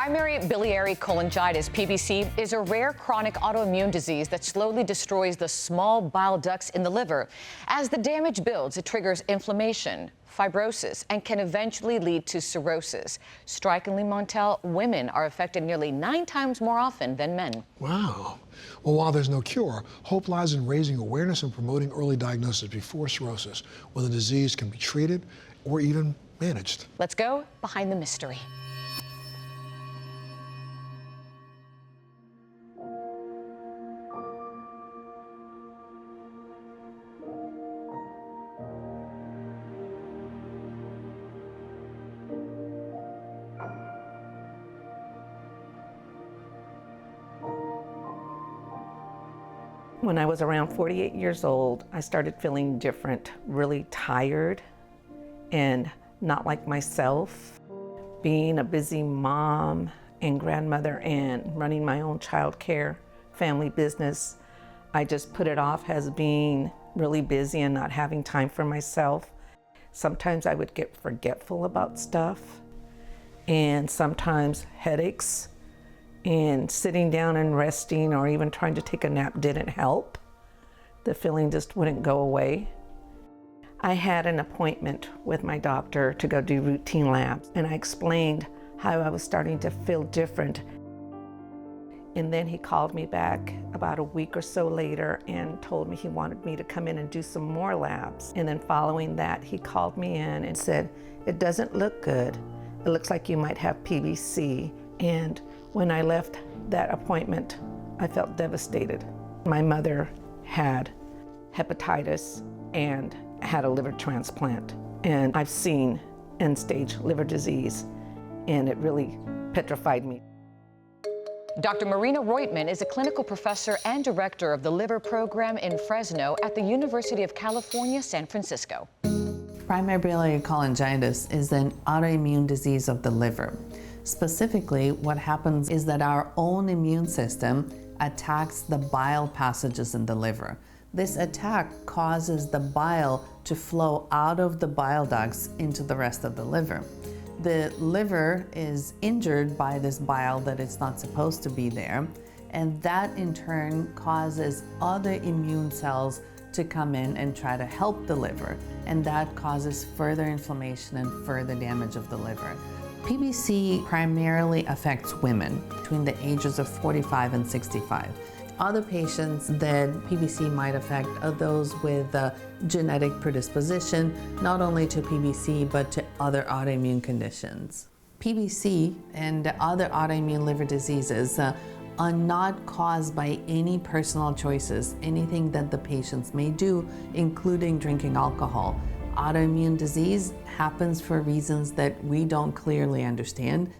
Primary biliary cholangitis, PBC, is a rare chronic autoimmune disease that slowly destroys the small bile ducts in the liver. As the damage builds, it triggers inflammation, fibrosis, and can eventually lead to cirrhosis. Strikingly, Montel, women are affected nearly 9 times more often than men. Wow. Well, while there's no cure, hope lies in raising awareness and promoting early diagnosis before cirrhosis, when the disease can be treated or even managed. Let's go behind the mystery. When I was around 48 years old, I started feeling different, really tired and not like myself. Being a busy mom and grandmother and running my own child care family business, I just put it off as being really busy and not having time for myself. Sometimes I would get forgetful about stuff, and sometimes headaches. And sitting down and resting or even trying to take a nap didn't help. The feeling just wouldn't go away. I had an appointment with my doctor to go do routine labs, and I explained how I was starting to feel different. And then he called me back about a week or so later and told me he wanted me to come in and do some more labs. And then following that, he called me in and said, "It doesn't look good. It looks like you might have PBC." And when I left that appointment, I felt devastated. My mother had hepatitis and had a liver transplant. And I've seen end-stage liver disease, and it really petrified me. Dr. Marina Reutemann is a clinical professor and director of the liver program in Fresno at the University of California, San Francisco. Primary biliary cholangitis is an autoimmune disease of the liver. Specifically, what happens is that our own immune system attacks the bile passages in the liver. This attack causes the bile to flow out of the bile ducts into the rest of the liver. The liver is injured by this bile that it's not supposed to be there, and that in turn causes other immune cells to come in and try to help the liver, and that causes further inflammation and further damage of the liver. PBC primarily affects women between the ages of 45 and 65. Other patients that PBC might affect are those with a genetic predisposition, not only to PBC, but to other autoimmune conditions. PBC and other autoimmune liver diseases are not caused by any personal choices, anything that the patients may do, including drinking alcohol. Autoimmune disease happens for reasons that we don't clearly understand.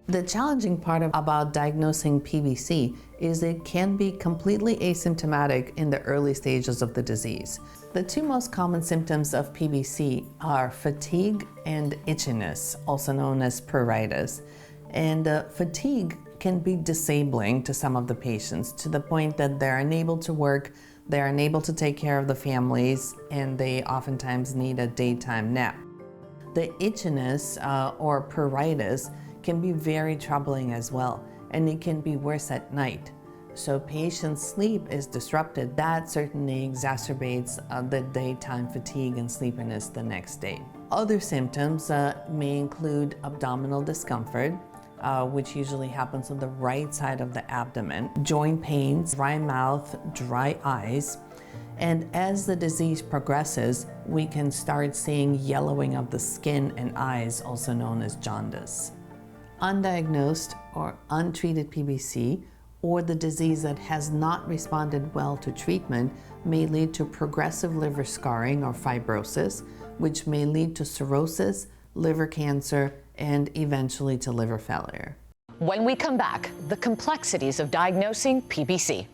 The challenging part about diagnosing PBC is it can be completely asymptomatic in the early stages of the disease. The 2 most common symptoms of PBC are fatigue and itchiness, also known as pruritus. And fatigue can be disabling to some of the patients, to the point that they're unable to work, they're unable to take care of the families, and they oftentimes need a daytime nap. The itchiness or pruritus can be very troubling as well, and it can be worse at night. So patients' sleep is disrupted. That certainly exacerbates the daytime fatigue and sleepiness the next day. Other symptoms may include abdominal discomfort, which usually happens on the right side of the abdomen, joint pains, dry mouth, dry eyes, and as the disease progresses, we can start seeing yellowing of the skin and eyes, also known as jaundice. Undiagnosed or untreated PBC, or the disease that has not responded well to treatment, may lead to progressive liver scarring or fibrosis, which may lead to cirrhosis, liver cancer, and eventually to liver failure. When we come back, the complexities of diagnosing PBC.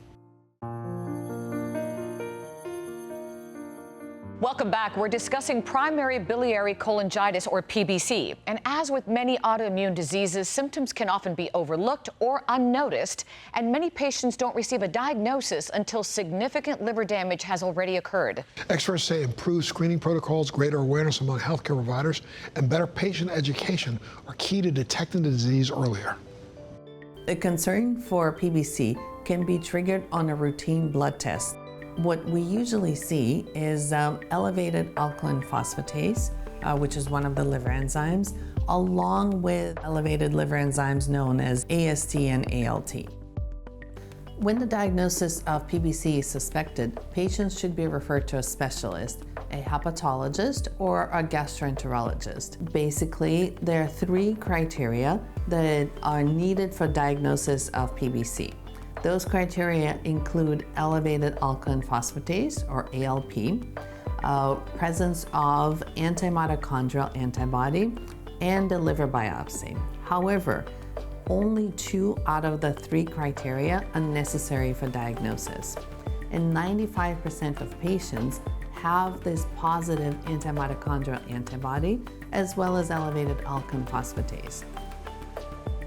Welcome back. We're discussing primary biliary cholangitis, or PBC. And as with many autoimmune diseases, symptoms can often be overlooked or unnoticed, and many patients don't receive a diagnosis until significant liver damage has already occurred. Experts say improved screening protocols, greater awareness among healthcare providers, and better patient education are key to detecting the disease earlier. A concern for PBC can be triggered on a routine blood test. What we usually see is elevated alkaline phosphatase, which is one of the liver enzymes, along with elevated liver enzymes known as AST and ALT. When the diagnosis of PBC is suspected, patients should be referred to a specialist, a hepatologist, or a gastroenterologist. Basically, there are 3 criteria that are needed for diagnosis of PBC. Those criteria include elevated alkaline phosphatase, or ALP, presence of antimitochondrial antibody, and a liver biopsy. However, only 2 out of the 3 criteria are necessary for diagnosis. And 95% of patients have this positive antimitochondrial antibody as well as elevated alkaline phosphatase.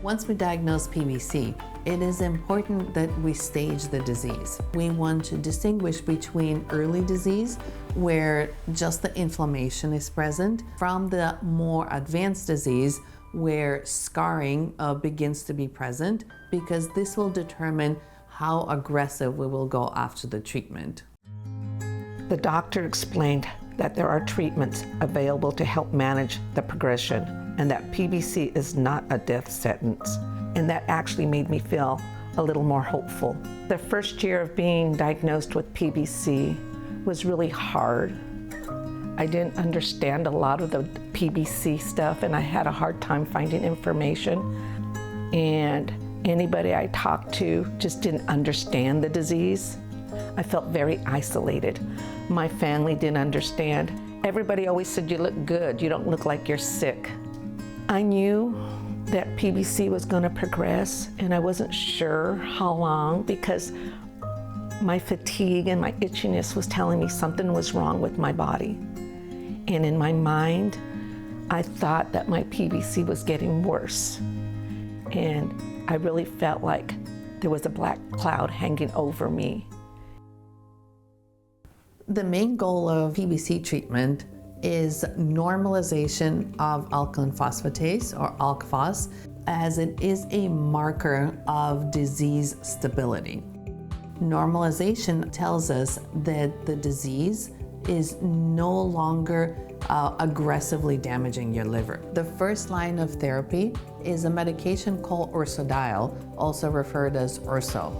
Once we diagnose PBC, it is important that we stage the disease. We want to distinguish between early disease, where just the inflammation is present, from the more advanced disease, where scarring begins to be present, because this will determine how aggressive we will go after the treatment. The doctor explained that there are treatments available to help manage the progression and that PBC is not a death sentence. And that actually made me feel a little more hopeful. The first year of being diagnosed with PBC was really hard. I didn't understand a lot of the PBC stuff, and I had a hard time finding information. And anybody I talked to just didn't understand the disease. I felt very isolated. My family didn't understand. Everybody always said, "You look good, you don't look like you're sick." I knew that PBC was going to progress, and I wasn't sure how long, because my fatigue and my itchiness was telling me something was wrong with my body. And in my mind, I thought that my PBC was getting worse. And I really felt like there was a black cloud hanging over me. The main goal of PBC treatment is normalization of alkaline phosphatase, or ALK-Phos, as it is a marker of disease stability. Normalization tells us that the disease is no longer aggressively damaging your liver. The first line of therapy is a medication called ursodiol, also referred as Urso.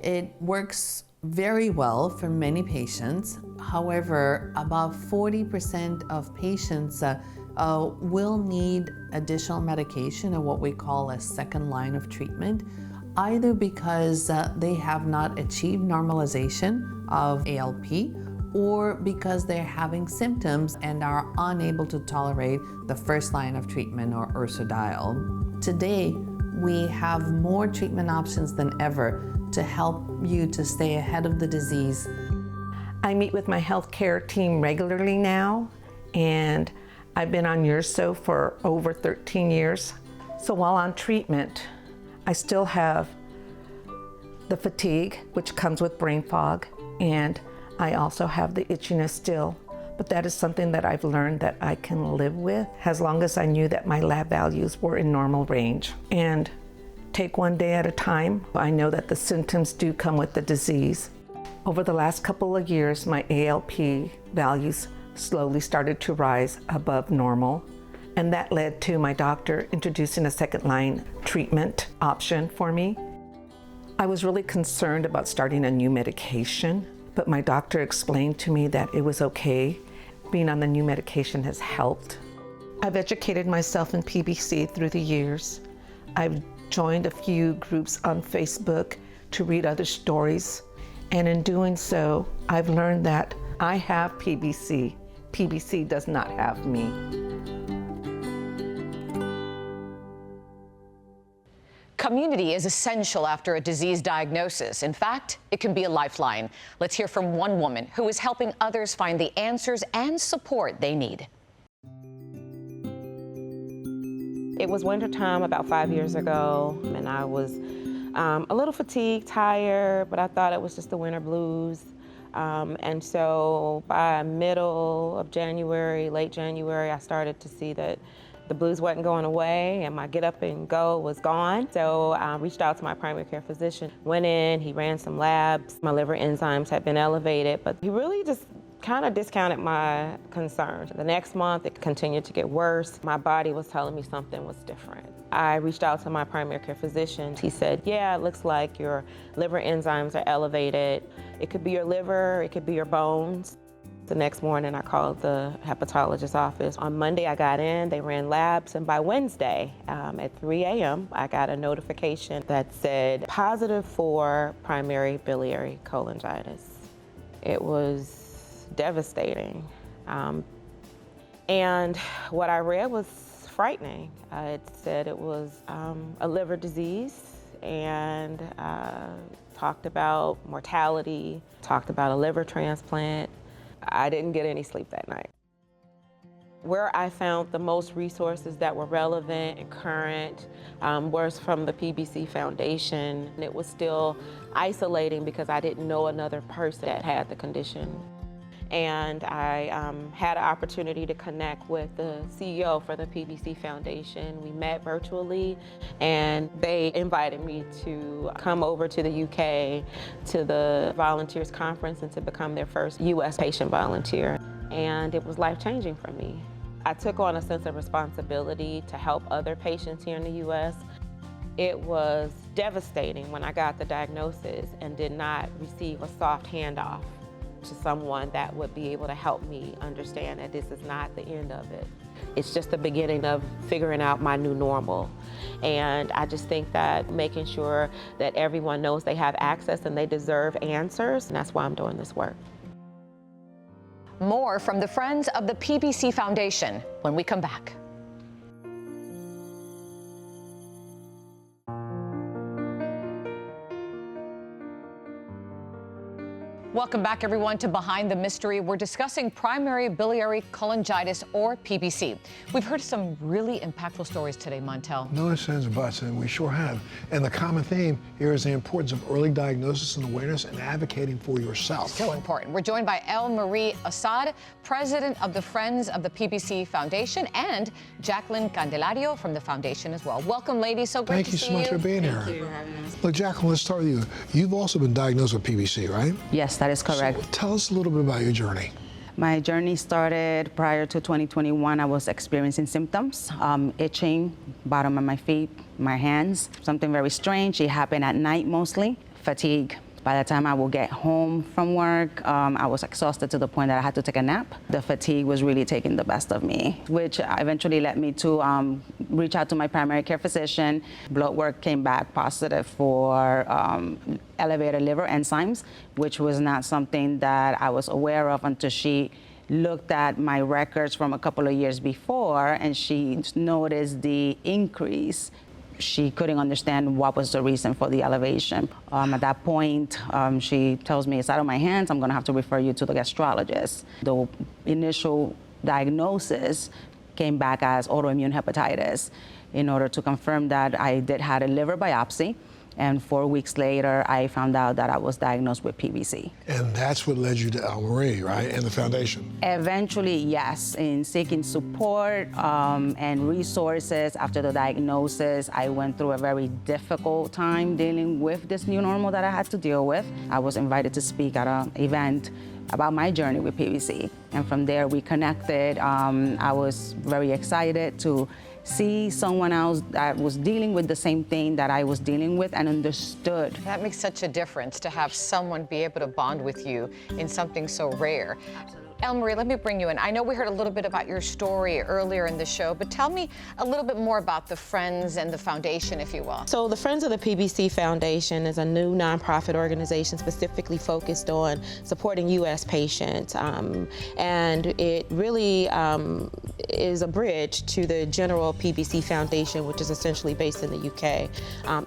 It works very well for many patients. However, about 40% of patients will need additional medication, or what we call a second line of treatment, either because they have not achieved normalization of ALP, or because they're having symptoms and are unable to tolerate the first line of treatment, or ursodiol. Today, we have more treatment options than ever to help you to stay ahead of the disease. I meet with my healthcare team regularly now, and I've been on Urso for over 13 years. So while on treatment, I still have the fatigue, which comes with brain fog, and I also have the itchiness still. But that is something that I've learned that I can live with, as long as I knew that my lab values were in normal range. And take one day at a time. I know that the symptoms do come with the disease. Over the last couple of years, my ALP values slowly started to rise above normal, and that led to my doctor introducing a second line treatment option for me. I was really concerned about starting a new medication, but my doctor explained to me that it was okay. Being on the new medication has helped. I've educated myself in PBC through the years. I've joined a few groups on Facebook to read other stories, and in doing so, I've learned that I have PBC. PBC does not have me. Community is essential after a disease diagnosis. In fact, it can be a lifeline. Let's hear from one woman who is helping others find the answers and support they need. It was wintertime about 5 years ago, and I was a little fatigued, tired, but I thought it was just the winter blues. And so by middle of January, late January, I started to see that The blues wasn't going away and my get up and go was gone. So I reached out to my primary care physician, went in, he ran some labs. My liver enzymes had been elevated, but he really just kind of discounted my concerns. The next month, it continued to get worse. My body was telling me something was different. I reached out to my primary care physician. He said, yeah, it looks like your liver enzymes are elevated. It could be your liver, it could be your bones. The next morning, I called the hepatologist's office. On Monday, I got in, they ran labs, and by Wednesday at 3 a.m., I got a notification that said positive for primary biliary cholangitis. It was devastating. And what I read was frightening. It said it was a liver disease and talked about mortality, talked about a liver transplant. I didn't get any sleep that night. Where I found the most resources that were relevant and current was from the PBC Foundation. And it was still isolating because I didn't know another person that had the condition. And I had an opportunity to connect with the CEO for the PBC Foundation. We met virtually, and they invited me to come over to the UK to the Volunteers Conference and to become their first US patient volunteer. And it was life-changing for me. I took on a sense of responsibility to help other patients here in the US. It was devastating when I got the diagnosis and did not receive a soft handoff to someone that would be able to help me understand that this is not the end of it. It's just the beginning of figuring out my new normal. And I just think that making sure that everyone knows they have access and they deserve answers, and that's why I'm doing this work. More from the Friends of the PBC Foundation when we come back. Welcome back, everyone, to Behind the Mystery. We're discussing primary biliary cholangitis, or PBC. We've heard some really impactful stories today, Montel. No ifs, ands, or buts, and we sure have. And the common theme here is the importance of early diagnosis and awareness and advocating for yourself. So important. We're joined by El Marie Assad, president of the Friends of the PBC Foundation, and Jacqueline Candelario from the foundation as well. Welcome, ladies. So great to see you. Thank you so much for being here. Thank you for having us. Look, Jacqueline, let's start with you. You've also been diagnosed with PBC, right? Yes, that is correct. So tell us a little bit about your journey. My journey started prior to 2021. I was experiencing symptoms, itching, bottom of my feet, my hands, something very strange. It happened at night mostly, fatigue. By the time I would get home from work, I was exhausted to the point that I had to take a nap. The fatigue was really taking the best of me, which eventually led me to reach out to my primary care physician. Blood work came back positive for elevated liver enzymes, which was not something that I was aware of until she looked at my records from a couple of years before, and she noticed the increase. She couldn't understand what was the reason for the elevation. At that point, she tells me, it's out of my hands, I'm gonna have to refer you to the gastrologist. The initial diagnosis came back as autoimmune hepatitis. In order to confirm that, I did have a liver biopsy, and 4 weeks later, I found out that I was diagnosed with PBC. And that's what led you to El Marie, right, and the foundation? Eventually, yes. In seeking support and resources after the diagnosis, I went through a very difficult time dealing with this new normal that I had to deal with. I was invited to speak at an event about my journey with PBC. And from there, we connected. I was very excited to see someone else that was dealing with the same thing that I was dealing with and understood. That makes such a difference to have someone be able to bond with you in something so rare. Absolutely. El Marie, let me bring you in. I know we heard a little bit about your story earlier in the show, but tell me a little bit more about the Friends and the Foundation, if you will. So the Friends of the PBC Foundation is a new nonprofit organization specifically focused on supporting U.S. patients. And it really is a bridge to the general PBC Foundation, which is essentially based in the UK.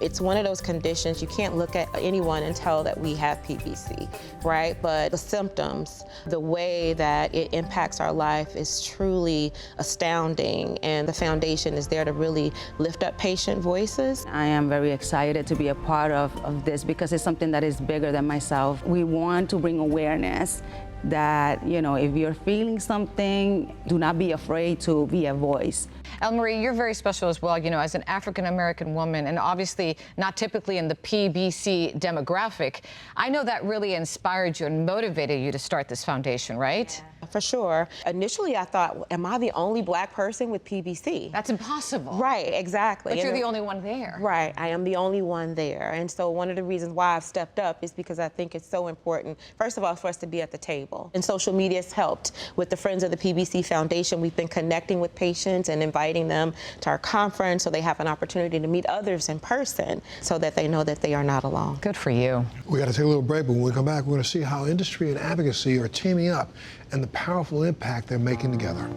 It's one of those conditions you can't look at anyone and tell that we have PBC, right? But the symptoms, the way that it impacts our life is truly astounding, and the foundation is there to really lift up patient voices. I am very excited to be a part of this because it's something that is bigger than myself. We want to bring awareness that, you know, if you're feeling something, do not be afraid to be a voice. Marie, you're very special as well, you know, as an African-American woman, and obviously not typically in the PBC demographic. I know that really inspired you and motivated you to start this foundation, right? Yeah, for sure. Initially, I thought, am I the only Black person with PBC? That's impossible. Right, exactly. But you're the only one there. Right, I am the only one there. And so one of the reasons why I've stepped up is because I think it's so important, first of all, for us to be at the table. And social media has helped. With the Friends of the PBC Foundation, we've been connecting with patients and inviting them to our conference so they have an opportunity to meet others in person so that they know that they are not alone. Good for you. We got to take a little break, but when we come back, we're going to see how industry and advocacy are teaming up and the powerful impact they're making together.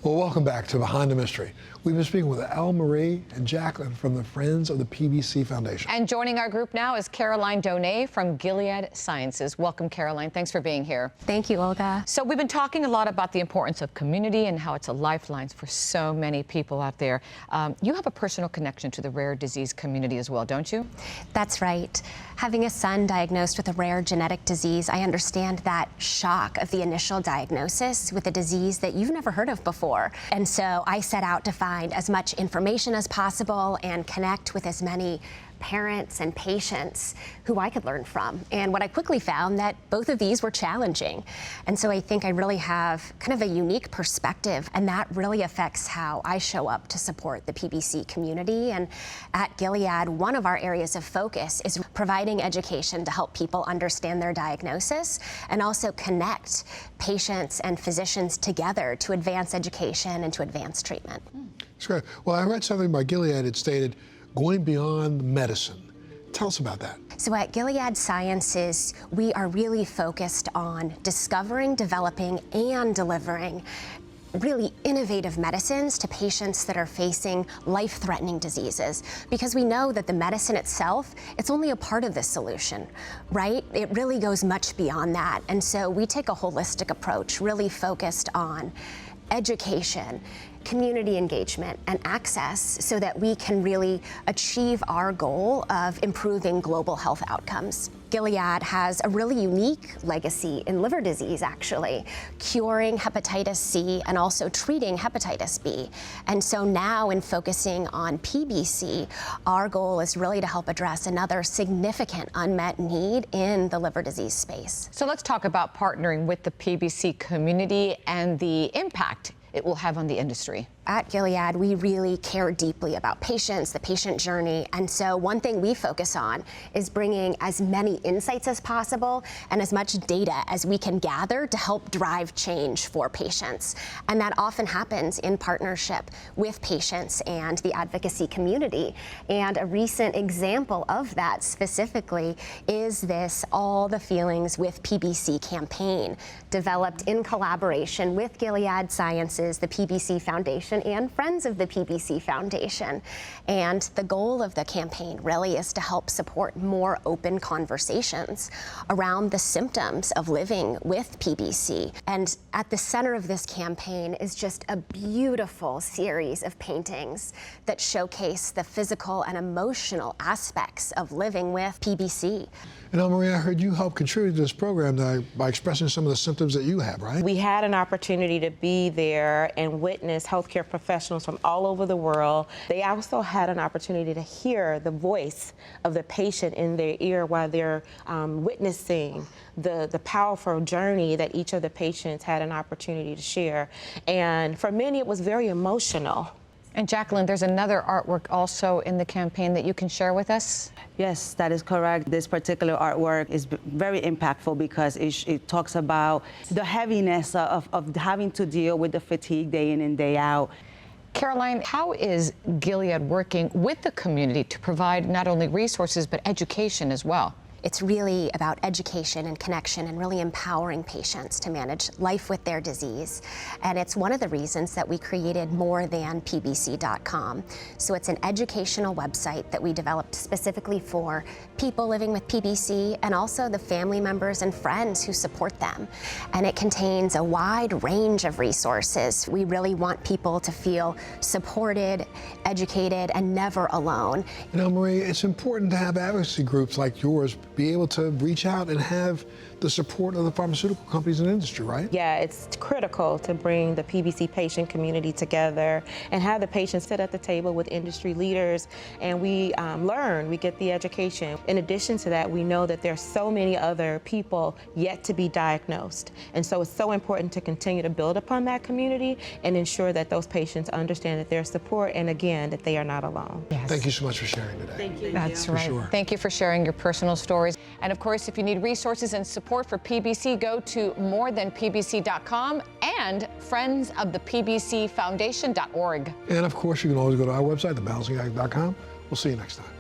Well, welcome back to Behind the Mystery. We've been speaking with Elle Marie and Jacqueline from the Friends of the PBC Foundation. And joining our group now is Caroline Donay from Gilead Sciences. Welcome, Caroline. Thanks for being here. Thank you, Olga. So we've been talking a lot about the importance of community and how it's a lifeline for so many people out there. You have a personal connection to the rare disease community as well, don't you? That's right. Having a son diagnosed with a rare genetic disease, I understand that shock of the initial diagnosis with a disease that you've never heard of before. And so I set out to find as much information as possible and connect with as many parents and patients who I could learn from. And what I quickly found that both of these were challenging. And so I think I really have kind of a unique perspective, and that really affects how I show up to support the PBC community. And at Gilead, one of our areas of focus is providing education to help people understand their diagnosis and also connect patients and physicians together to advance education and to advance treatment. That's great. Well, I read something by Gilead. It stated, going beyond medicine. Tell us about that. So at Gilead Sciences, we are really focused on discovering, developing, and delivering really innovative medicines to patients that are facing life-threatening diseases, because we know that the medicine itself, it's only a part of the solution, right? It really goes much beyond that. And so we take a holistic approach, really focused on education, community engagement, and access so that we can really achieve our goal of improving global health outcomes. Gilead has a really unique legacy in liver disease, actually, curing hepatitis C and also treating hepatitis B. And so now, in focusing on PBC, our goal is really to help address another significant unmet need in the liver disease space. So let's talk about partnering with the PBC community and the impact it will have on the industry. At Gilead, we really care deeply about patients, the patient journey, and so one thing we focus on is bringing as many insights as possible and as much data as we can gather to help drive change for patients. And that often happens in partnership with patients and the advocacy community. And a recent example of that specifically is this All the Feelings with PBC campaign, developed in collaboration with Gilead Sciences, the PBC Foundation, and Friends of the PBC Foundation. And the goal of the campaign really is to help support more open conversations around the symptoms of living with PBC. And at the center of this campaign is just a beautiful series of paintings that showcase the physical and emotional aspects of living with PBC. And Elle Marie, I heard you help contribute to this program by expressing some of the symptoms that you have, right? We had an opportunity to be there and witness healthcare professionals from all over the world. They also had an opportunity to hear the voice of the patient in their ear while they're witnessing the powerful journey that each of the patients had an opportunity to share. And for many, it was very emotional. And Jacqueline, there's another artwork also in the campaign that you can share with us? Yes, that is correct. This particular artwork is very impactful because it talks about the heaviness of having to deal with the fatigue day in and day out. Caroline, how is Gilead working with the community to provide not only resources but education as well? It's really about education and connection and really empowering patients to manage life with their disease. And it's one of the reasons that we created morethanpbc.com. So it's an educational website that we developed specifically for people living with PBC and also the family members and friends who support them. And it contains a wide range of resources. We really want people to feel supported, educated, and never alone. You know, Marie, it's important to have advocacy groups like yours be able to reach out and have the support of the pharmaceutical companies and industry, right? Yeah, it's critical to bring the PBC patient community together and have the patients sit at the table with industry leaders, and we learn, we get the education. In addition to that, we know that there's so many other people yet to be diagnosed, and so it's so important to continue to build upon that community and ensure that those patients understand that there's support and, again, that they are not alone. Yes. Thank you so much for sharing today. Thank you. That's For right. sure. Thank you for sharing your personal stories. And of course, if you need resources and support for PBC, go to morethanpbc.com and friendsofthepbcfoundation.org. And of course, you can always go to our website, thebalancingAct.com. We'll see you next time.